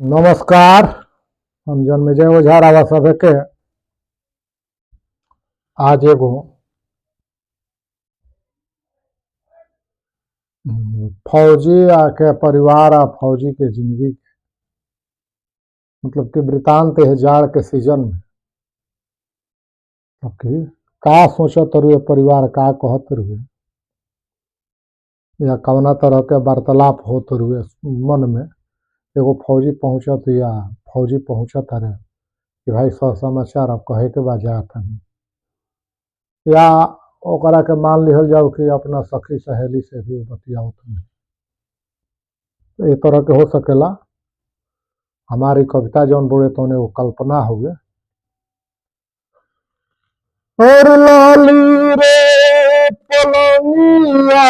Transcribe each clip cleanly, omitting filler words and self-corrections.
नमस्कार। हम जन्मेजय ओझा रावा सभे के आज एगो फौजी के परिवार आ फौजी के जिंदगी मतलब कि वृतांत है जाड़ के सीजन में कि का सोचत रुए परिवार का कहत रुए या कवना तरह के वार्तालाप होत रुए मन में एगो फौजी पहुंचत या फौजी पहुंचत रहे कि भाई समाचार अब कहे के बाद जात हनी या ओकरा के मान लिहल जाओ कि अपना सखी सहेली से भी बतियावत हनी। तो ए तरह के हो सकेला। हमारी कविता जौन बोले तो वो कल्पना हुए। और लाली रे पलंगिया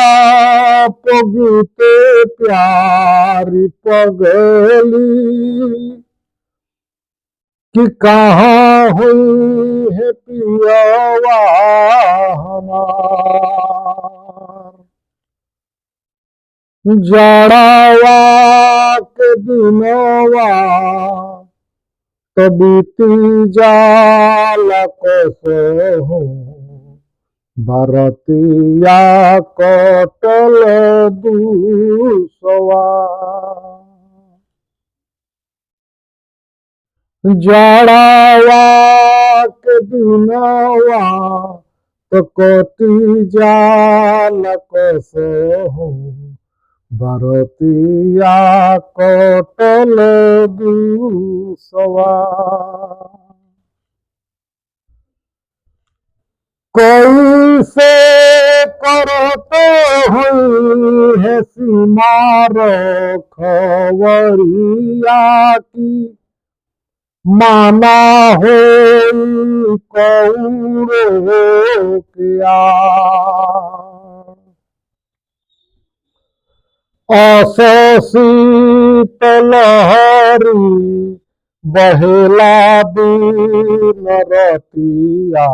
पगते प्यारी पगली कि कहाँ हुई है पियावा हमार जड़ावा के दिनवा तो बीती जाला कसहु भरतिया कटल दूसवा जड़ावा के दिनवा तो कटी जाला कसहु भरतिया कटल दूसवा कैसे करते हुई है सीमार खबरिया की माना हो कौरो किया शीतलहरी बहेला दिन रतिया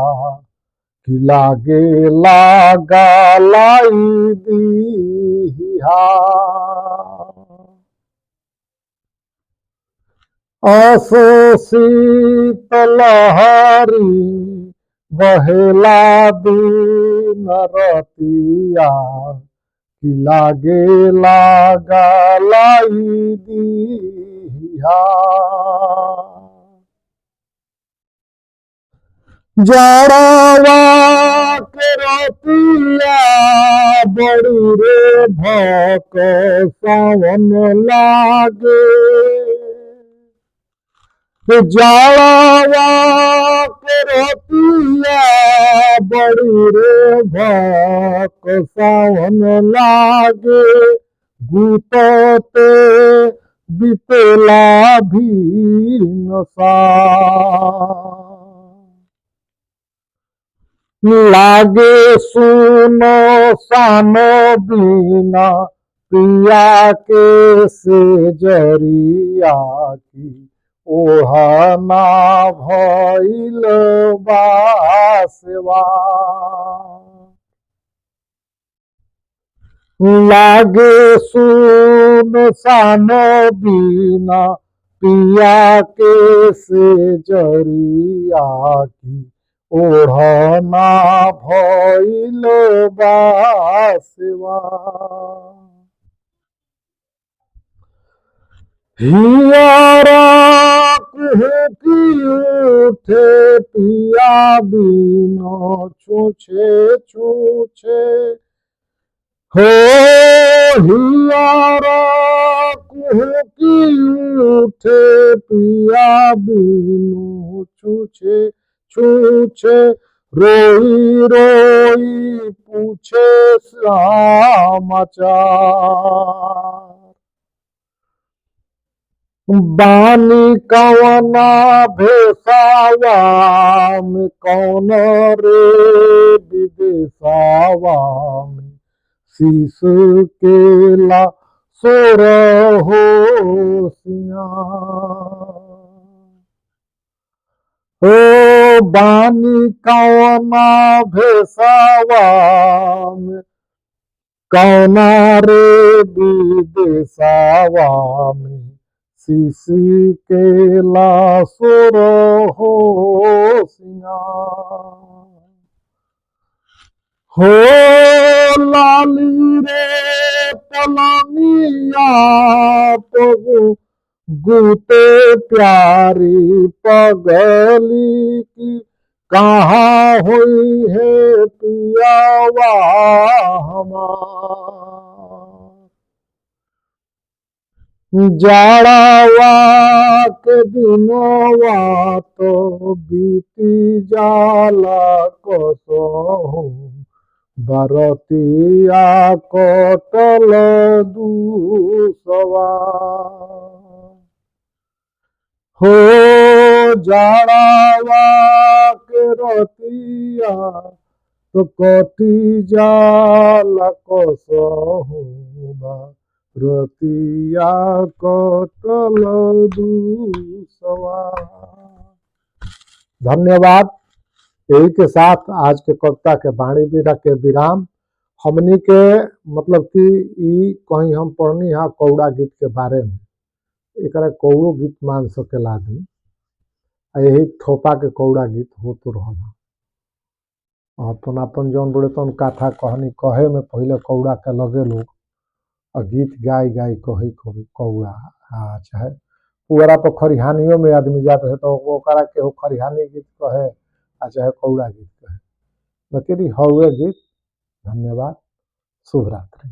कि लागे लागा लाई दिहा शीतलहरी बहेला दिन रतिया कि लागे लागा लाई दिहा जड़वा के रतिया बड़ी रे भक सावन लागे जड़वा के रतिया बड़ी रे भक सावन लागे गुतते बितेला भी नसा लागे सुनो सानो बिना पिया के से जरिया की ओहना भइल बासवा लागे सुन सानो बिना पिया के से जरिया की ओढ़ना भइल बासवा हियारा कुहकी उठे पिया बिनो छूछे छूछे हो हियारा कुहकी उठे पिया बिनो छूछे छूछे रोई रोई पूछे समाचार बानी कवना भेसावा में कौन रे विदेशावा में शीश केला सोर हो सिया बानी कवना भेसावा में कौना रे विदेशावा में सीसी के लासुर हो सिंगार। हो लाली रे पलनिया पगु गुते प्यारी पगली की कहाँ हुई है पियावा हमार। जाड़ावा के दिनवा तो बीती जाला कसो बरतिया कटल दूसवा। हो जाड़ावा के रतिया तो कटी जाला कसो रतिया कटल दूसवा। धन्यवाद। यही के साथ आज के कविता के वाणी बीरा के विराम। हमनी के मतलब कि ई कहीं हम पढ़नी है कौड़ा गीत के बारे में, एक कौड़ो गीत मान सकेला आदमी। यही थोपा के कौड़ा गीत हो तो रहला। अपन अपन जौन बड़े तौन कथा कहनी कहे में पहले कौड़ा के लगे लोग और गीत गाय गाय कहे कौड़ा। चाहे पुअरा पर खरिहानियों में आदमी जाते है तो ओकरा के खरिहानी गीत कहे चाहे कौड़ा गीत कहे, लेकिन हौवे गीत। धन्यवाद। शुभ रात्रि।